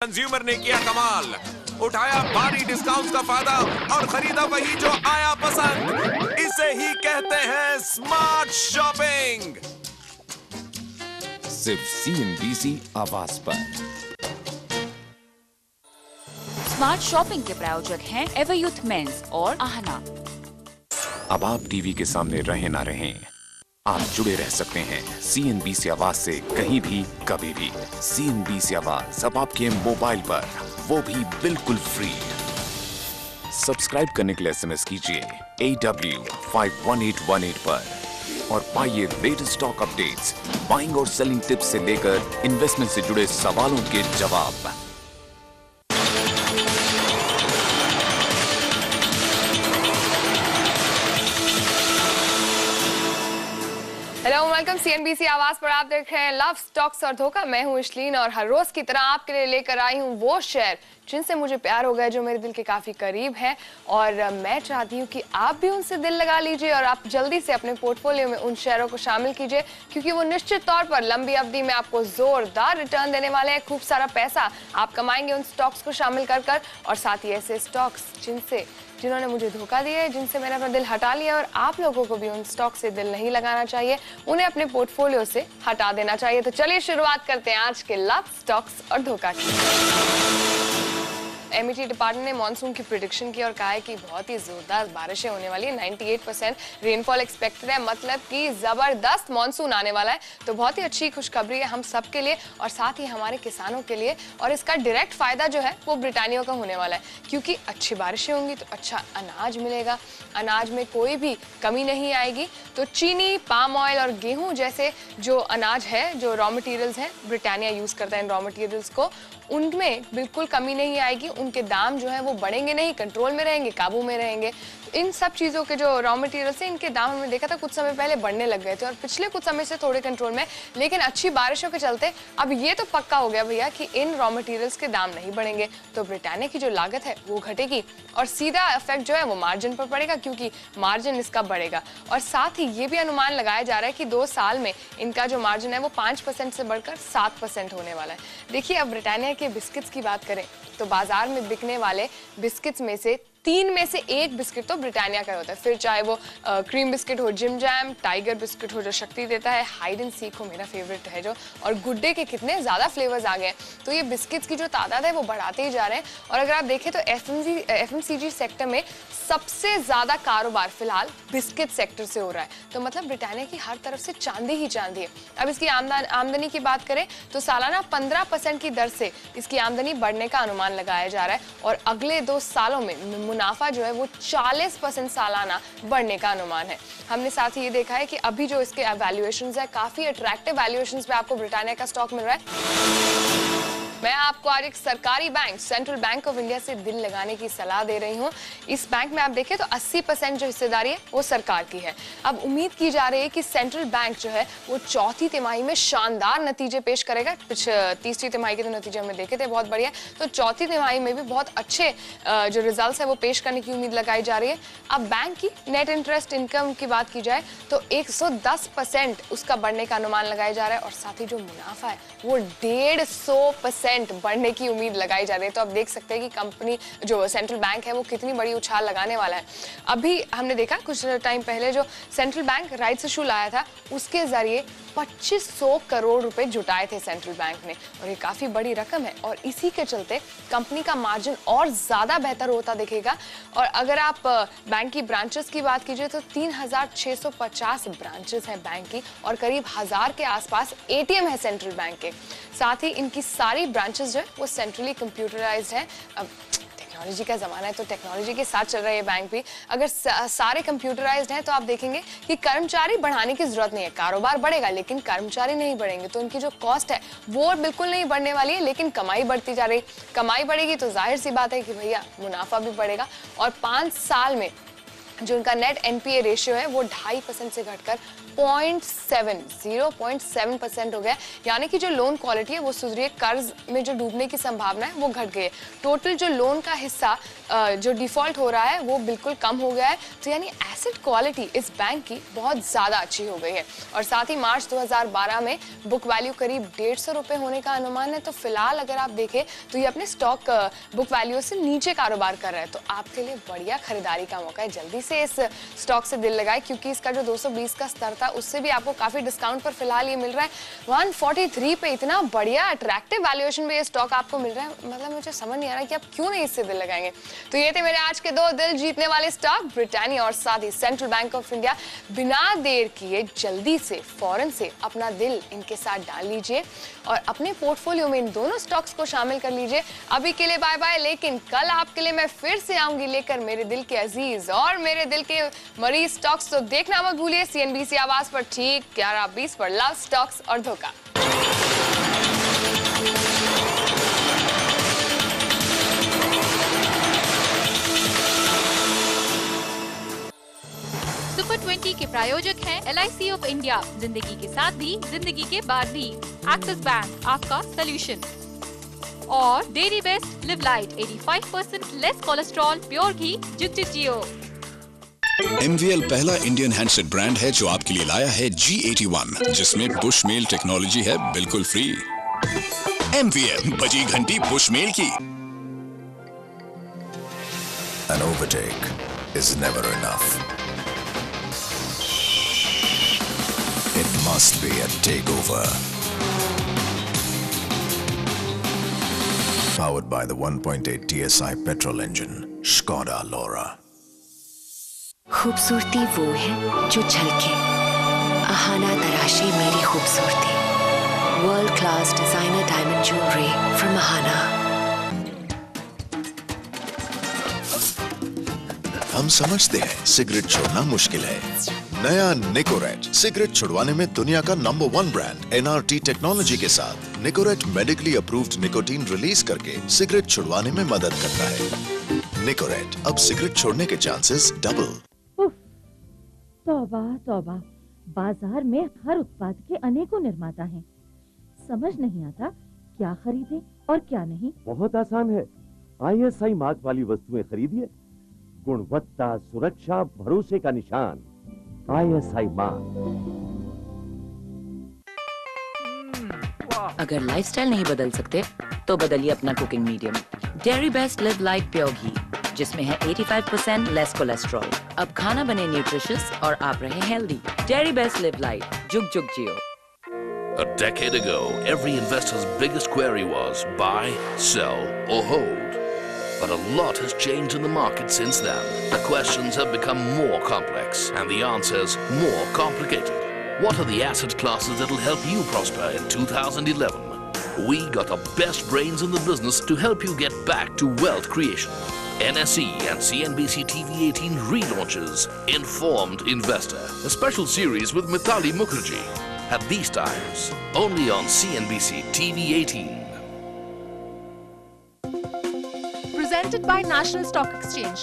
Consumer ने किया कमाल, उठाया भारी डिस्काउंट का फायदा और खरीदा वही जो आया पसंद। इसे ही कहते हैं स्मार्ट शॉपिंग। सिर्फ CNBC आवाज पर। स्मार्ट शॉपिंग के प्रायोजक हैं एवरयूथ मेंस और आहना। अब आप टीवी के सामने रहे ना रहें, आप जुड़े रह सकते हैं CNBC आवाज से कहीं भी कभी भी। CNBC आवाज अब आपके मोबाइल पर, वो भी बिल्कुल फ्री। सब्सक्राइब करने के लिए SMS कीजिए AW51818 पर और पाइए लेटेस्ट स्टॉक अपडेट्स, बाइंग और सेलिंग टिप्स से लेकर इन्वेस्टमेंट से जुड़े सवालों के जवाब। हेलो, वेलकम CNBC आवाज पर। आप देख रहे हैं लव स्टॉक्स और धोखा। मैं हूं इशलीन और हर रोज की तरह आपके लिए लेकर आई हूं वो शेयर जिनसे मुझे प्यार हो गया, जो मेरे दिल के काफी करीब है और मैं चाहती हूं कि आप भी उनसे दिल लगा लीजिए और आप जल्दी से अपने पोर्टफोलियो में उन शेयरों को शामिल कीजिए, क्योंकि वो निश्चित तौर पर लंबी अवधि में आपको जोरदार रिटर्न देने वाले हैं। खूब सारा पैसा आप कमाएंगे उन स्टॉक्स को शामिल कर और साथ ही ऐसे स्टॉक्स जिन्होंने मुझे धोखा दिया है, जिनसे मैंने अपना दिल हटा लिया और आप लोगों को भी उन स्टॉक से दिल नहीं लगाना चाहिए, उन्हें अपने पोर्टफोलियो से हटा देना चाहिए। तो चलिए शुरुआत करते हैं आज के लव स्टॉक्स और धोखा की। MET डिपार्टमेंट ने मॉनसून की प्रिडिक्शन की और कहा है कि बहुत ही जोरदार बारिशें होने वाली है। 98% रेनफॉल एक्सपेक्टेड है, मतलब कि जबरदस्त मॉनसून आने वाला है। तो बहुत ही अच्छी खुशखबरी है हम सब के लिए और साथ ही हमारे किसानों के लिए, और इसका डायरेक्ट फायदा जो है वो ब्रिटानिया का होने वाला है, क्योंकि अच्छी बारिशें होंगी तो अच्छा अनाज मिलेगा, अनाज में कोई भी कमी नहीं आएगी। तो चीनी, पाम ऑयल और गेहूं जैसे जो अनाज है, जो रॉ मटेरियल्स हैं, ब्रिटानिया यूज करता है इन रॉ मटेरियल्स को, उनमें बिल्कुल कमी नहीं आएगी। उनके दाम जो है वो बढ़ेंगे नहीं, कंट्रोल में रहेंगे, काबू में रहेंगे। इन सब चीज़ों के जो रॉ मटेरियल्स हैं, इनके दाम हमने देखा था कुछ समय पहले बढ़ने लग गए थे और पिछले कुछ समय से थोड़े कंट्रोल में, लेकिन अच्छी बारिशों के चलते अब ये तो पक्का हो गया भैया कि इन रॉ मटेरियल्स के दाम नहीं बढ़ेंगे। तो ब्रिटानिया की जो लागत है वो घटेगी और सीधा इफेक्ट जो है वो मार्जिन पर पड़ेगा, क्योंकि मार्जिन इसका बढ़ेगा। और साथ ही ये भी अनुमान लगाया जा रहा है कि 2 साल में इनका जो मार्जिन है वो 5% से बढ़कर 7% होने वाला है। देखिए, अब ब्रिटानिया के बिस्किट्स की बात करें तो बाजार में बिकने वाले बिस्किट्स में से 3 में से 1 बिस्किट तो ब्रिटानिया का होता है। फिर चाहे वो क्रीम बिस्किट हो, जिम जैम, टाइगर बिस्किट हो जो शक्ति देता है, हाइड एंड सीक हो मेरा फेवरेट है जो, और गुड डे के कितने ज़्यादा फ्लेवर्स आ गए। तो ये बिस्किट्स की जो तादाद है वो बढ़ाते ही जा रहे हैं। और अगर आप देखें तो FMCG सेक्टर में सबसे ज़्यादा कारोबार फिलहाल बिस्किट सेक्टर से हो रहा है। तो मतलब ब्रिटानिया की हर तरफ से चांदी ही चांदी है। अब इसकी आमदनी की बात करें तो सालाना 15% की दर से इसकी आमदनी बढ़ने का अनुमान लगाया जा रहा है और अगले 2 सालों में मुनाफा जो है वो 40% सालाना बढ़ने का अनुमान है। हमने साथ ही ये देखा है कि अभी जो इसके वैल्यूएशंस है, काफी अट्रैक्टिव वैल्यूएशंस पे आपको ब्रिटानिया का स्टॉक मिल रहा है। मैं आपको आज एक सरकारी bank, central bank of India से दिल लगाने की सलाह दे रही हूँ। इस बैंक में आप देखें तो 80% जो हिस्सेदारी है वो सरकार की है। अब उम्मीद की जा रही है कि सेंट्रल बैंक जो है वो चौथी तिमाही में शानदार नतीजे पेश करेगा। तीसरी तिमाही के तो नतीजे हमने देखे थे बहुत बढ़िया, तो चौथी तिमाही में भी बहुत अच्छे जो रिजल्ट है वो पेश करने की उम्मीद लगाई जा रही है। अब बैंक की नेट इंटरेस्ट इनकम की बात की जाए तो 110% उसका बढ़ने का अनुमान लगाया जा रहा है और साथ ही जो मुनाफा है वो 150% बढ़ने की उम्मीद लगाई जा रही है। तो आप देख सकते हैं कि कंपनी जो सेंट्रल बैंक है वो कितनी बड़ी उछाल लगाने वाला है। अभी हमने देखा कुछ टाइम पहले जो सेंट्रल बैंक राइट्स इशू लाया था, उसके जरिए 2500 करोड़ रुपए जुटाए थे सेंट्रल बैंक ने, और ये काफी बड़ी रकम है और इसी के चलते कंपनी का मार्जिन और ज्यादा बेहतर होता दिखेगा। और अगर आप बैंक की ब्रांचेस की बात कीजिए तो 3650 ब्रांचेस हैं बैंक की और करीब 1000 के आसपास ATM है सेंट्रल बैंक के। साथ ही इनकी सारी ब्रांचेस जो है वो सेंट्रली कंप्यूटराइज्ड है। अब टेक्नोलॉजी का ज़माना है तो टेक्नोलॉजी के साथ चल रहा है ये बैंक भी। अगर सारे कंप्यूटराइज्ड हैं तो आप देखेंगे कि कर्मचारी बढ़ाने की जरूरत नहीं है। कारोबार बढ़ेगा लेकिन कर्मचारी नहीं बढ़ेंगे, तो उनकी जो कॉस्ट है वो बिल्कुल नहीं बढ़ने वाली है, लेकिन कमाई बढ़ती जा रही। कमाई बढ़ेगी तो जाहिर सी बात है कि भैया मुनाफा भी बढ़ेगा। और 5 साल में जो उनका नेट NPA रेशियो है वो 2.5% से घटकर 0.7% हो गया, यानी कि जो लोन क्वालिटी है वो सुधरी है, कर्ज में जो डूबने की संभावना है वो घट गई है। टोटल जो लोन का हिस्सा जो डिफॉल्ट हो रहा है वो बिल्कुल कम हो गया है। तो यानी एसेट क्वालिटी इस बैंक की बहुत ज़्यादा अच्छी हो गई है। और साथ ही मार्च 2012 में बुक वैल्यू करीब 150 रुपये होने का अनुमान है। तो फिलहाल अगर आप देखें तो ये अपने स्टॉक बुक वैल्यू से नीचे कारोबार कर रहा है, तो आपके लिए बढ़िया खरीदारी का मौका है। जल्दी से इस स्टॉक से दिल लगाए, क्योंकि इसका जो 220 का स्तर था उससे भी आपको काफी डिस्काउंट पर फिलहाल ये मिल रहा है। 143 पे इतना बढ़िया अट्रैक्टिव वैल्यूएशन पे ये स्टॉक आपको मिल रहा है, मतलब मुझे समझ नहीं आ रहा कि आप क्यों नहीं इससे दिल लगाएंगे। तो ये थे मेरे आज के 2 दिल जीतने वाले स्टॉक, ब्रिटानिया और साथ ही सेंट्रल बैंक ऑफ इंडिया। बिना देर किए जल्दी से फौरन से अपना दिल इनके साथ डाल लीजिए और अपने पोर्टफोलियो में इन दोनों स्टॉक्स को शामिल कर लीजिए। अभी के लिए बाय बाय, लेकिन कल आपके लिए मैं फिर से आऊंगी लेकर मेरे दिल के अजीज और मेरे दिल के मरीज स्टॉक्स। तो देखना मत भूलिए CNBC आवाज पर ठीक 11:20 पर लव स्टॉक्स और धोखा। सुपर 20 के प्रायोजक हैं LIC ऑफ इंडिया, जिंदगी के साथ भी जिंदगी के बाद भी, एक्सिस बैंक आपका सॉल्यूशन, और Dairy Best Live Light 85% less cholesterol, pure घी, जुग जुग जियो। MVL पहला इंडियन हैंडसेट ब्रांड है जो आपके लिए लाया है G81, जिसमें बुशमेल टेक्नोलॉजी है बिल्कुल फ्री। MVL बजी घंटी बुशमेल की। An overtake is never enough. It must be a takeover. Powered by the 1.8 TSI petrol engine, Škoda Laura. खूबसूरती वो है जो झलके, अहाना तराशे मेरी खूबसूरती। World class designer diamond jewellery from Ahana. हम समझते हैं सिगरेट छोड़ना मुश्किल है। नया निकोरेट सिगरेट छुड़वाने में दुनिया का नंबर 1 ब्रांड NRT टेक्नोलॉजी के साथ निकोरेट मेडिकली अप्रूव्ड निकोटीन रिलीज करके सिगरेट छुड़वाने में मदद करता है। निकोरेट, अब सिगरेट छोड़ने के चांसेस डबल। तौबा तौबा, बाजार में हर उत्पाद के अनेकों निर्माता हैं। समझ नहीं आता क्या खरीदें और क्या नहीं। बहुत आसान है, ISI मार्क वाली वस्तुएं खरीदिए। गुणवत्ता, सुरक्षा, भरोसे का निशान, ISI मार्क। अगर लाइफस्टाइल नहीं बदल सकते तो बदलिए अपना cooking medium. Dairy Best Live Light pure घी, जिसमें है 85% लेस कोलेस्ट्रॉल। अब खाना बने न्यूट्रिशियस और आप रहे healthy. Dairy Best Live light, जुग जुग जियो। A decade ago, every investor's biggest query was buy, sell, or hold. But a lot has changed in the market since then. The questions have become more complex and the answers more complicated. What are the asset classes that will help you prosper in 2011? We got the best brains in the business to help you get back to wealth creation. NSE and CNBC TV18 relaunches Informed Investor, a special series with Mithali Mukherjee. At these times, only on CNBC TV18. Presented by National Stock Exchange.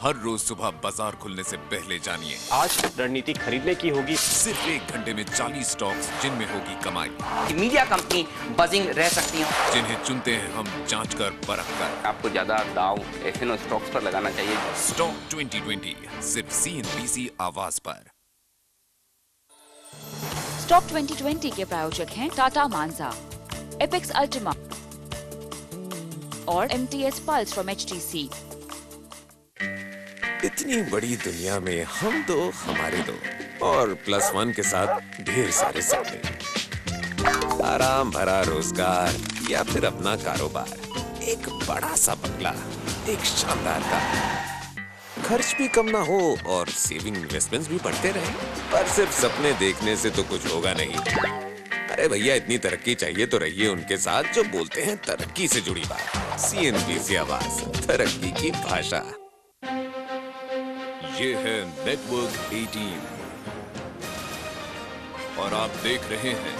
हर रोज सुबह बाजार खुलने से पहले जानिए आज रणनीति खरीदने की होगी। सिर्फ 1 घंटे में 40 स्टॉक्स जिनमें होगी कमाई। मीडिया कंपनी बजिंग रह सकती हैं, जिन्हें चुनते हैं हम जांच कर परख कर। आपको ज्यादा दाव एफएनओ स्टॉक्स पर लगाना चाहिए। स्टॉक 2020 सिर्फ CNBC आवाज पर। स्टॉक 2020 के प्रायोजक हैं टाटा मांजा, एपेक्स अल्टिमा और MTS पल्स फ्रॉम HTC। इतनी बड़ी दुनिया में हम दो हमारे दो और +1 के साथ ढेर सारे सपने, आराम भरा रोजगार या फिर अपना कारोबार, एक बड़ा सा बंगला, एक शानदार कार, खर्च भी कम ना हो और सेविंग इन्वेस्टमेंट्स भी बढ़ते रहे। पर सिर्फ सपने देखने से तो कुछ होगा नहीं। अरे भैया, इतनी तरक्की चाहिए तो रहिए उनके साथ जो बोलते हैं तरक्की से जुड़ी बात। CNBC आवाज, तरक्की की भाषा। ये है नेटवर्क 18 और आप देख रहे हैं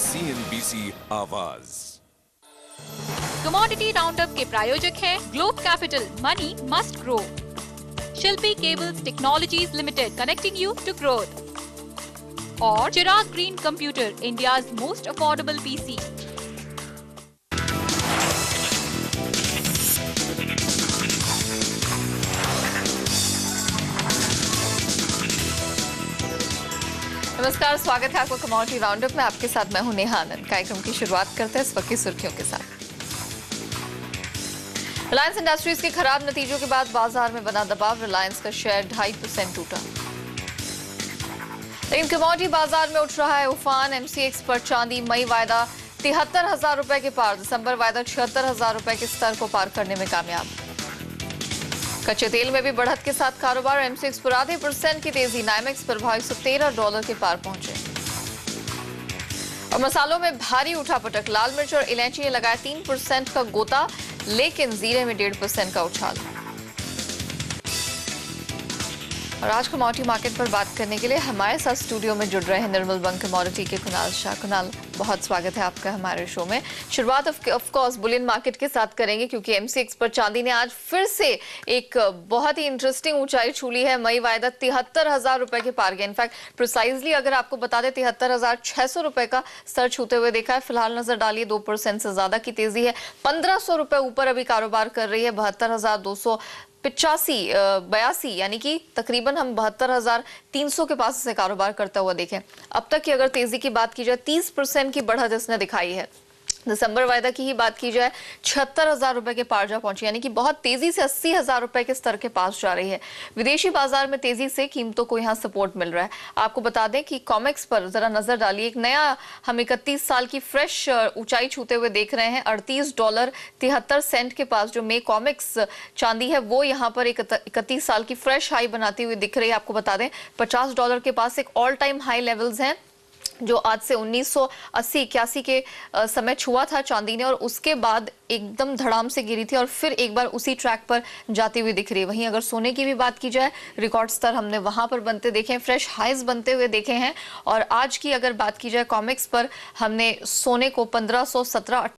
CNBC आवाज। कमोडिटी राउंडअप के प्रायोजक हैं Globe Capital, money must grow. Shilpi Cables Technologies Limited, connecting you to growth. और Chirag Green Computer, India's most affordable PC. नमस्कार, स्वागत है आपका कमोडिटी राउंडअप में। आपके साथ मैं हूं नेहा आनंद। कार्यक्रम की शुरुआत करते हैं इस वक्त की सुर्खियों के साथ। रिलायंस इंडस्ट्रीज के खराब नतीजों के बाद बाजार में बना दबाव, रिलायंस का शेयर 2.5% टूटा। लेकिन कमोडिटी बाजार में उठ रहा है उफान। एमसीएक्स पर चांदी मई वायदा 73,000 रुपए के पार, दिसंबर वायदा 76,000 रुपए के स्तर को पार करने में कामयाब। कच्चे तेल में भी बढ़त के साथ कारोबार, एमसीएक्स पर आधे % की तेजी, नाइमेक्स पर भाव $113 के पार पहुंचे। और मसालों में भारी उठापटक, लाल मिर्च और इलायची ने लगाया 3% का गोता, लेकिन जीरे में 1.5% का उछाल। और आज कमोडिटी मार्केट पर बात करने के लिए हमारे साथ स्टूडियो में जुड़ रहे हैं निर्मल बंग कमोडिटी के कुणाल शाह। कुणाल, बहुत स्वागत है आपका हमारे शो में। शुरुआत ऑफ कोर्स बुलियन मार्केट के साथ करेंगे, क्योंकि एमसीएक्स पर चांदी ने आज फिर से एक बहुत ही इंटरेस्टिंग ऊंचाई छू ली है। मई वायदा 73,000 रुपए के पार गया। इनफैक्ट प्रिसाइजली अगर आपको बता दें 73,600 रुपए का स्तर छूते हुए देखा है। फिलहाल नजर डालिए 2% से ज्यादा की तेजी है। 1,500 रुपए ऊपर अभी कारोबार कर रही है। 72,282 यानी कि तकरीबन हम 72,300 के पास से कारोबार करता हुआ देखें। अब तक की अगर तेजी की बात की जाए 30% की बढ़त इसने दिखाई है। दिसंबर वायदा की ही बात की जाए 76,000 रुपए के पार जा पहुंची, यानी कि बहुत तेजी से 80,000 रुपए के स्तर के पास जा रही है। विदेशी बाजार में तेजी से कीमतों को यहां सपोर्ट मिल रहा है। आपको बता दें कि कॉमेक्स पर जरा नजर डालिए। एक नया हम 31 साल की फ्रेश ऊंचाई छूते हुए देख रहे हैं। $38.73 के पास जो मे कॉमेक्स चांदी है वो यहाँ पर 31 साल की फ्रेश हाई बनाती हुई दिख रही है। आपको बता दें $50 के पास एक ऑल टाइम हाई लेवल्स हैं, जो आज से 1980-81 के समय छुआ था चांदी ने, और उसके बाद एकदम धड़ाम से गिरी थी और फिर एक बार उसी ट्रैक पर जाती हुई दिख रही है। वहीं अगर सोने की भी बात की जाए, रिकॉर्ड स्तर हमने वहां पर बनते देखे हैं, फ्रेश हाइज बनते हुए देखे हैं। और आज की अगर बात की जाए कॉमेक्स पर, हमने सोने को 1517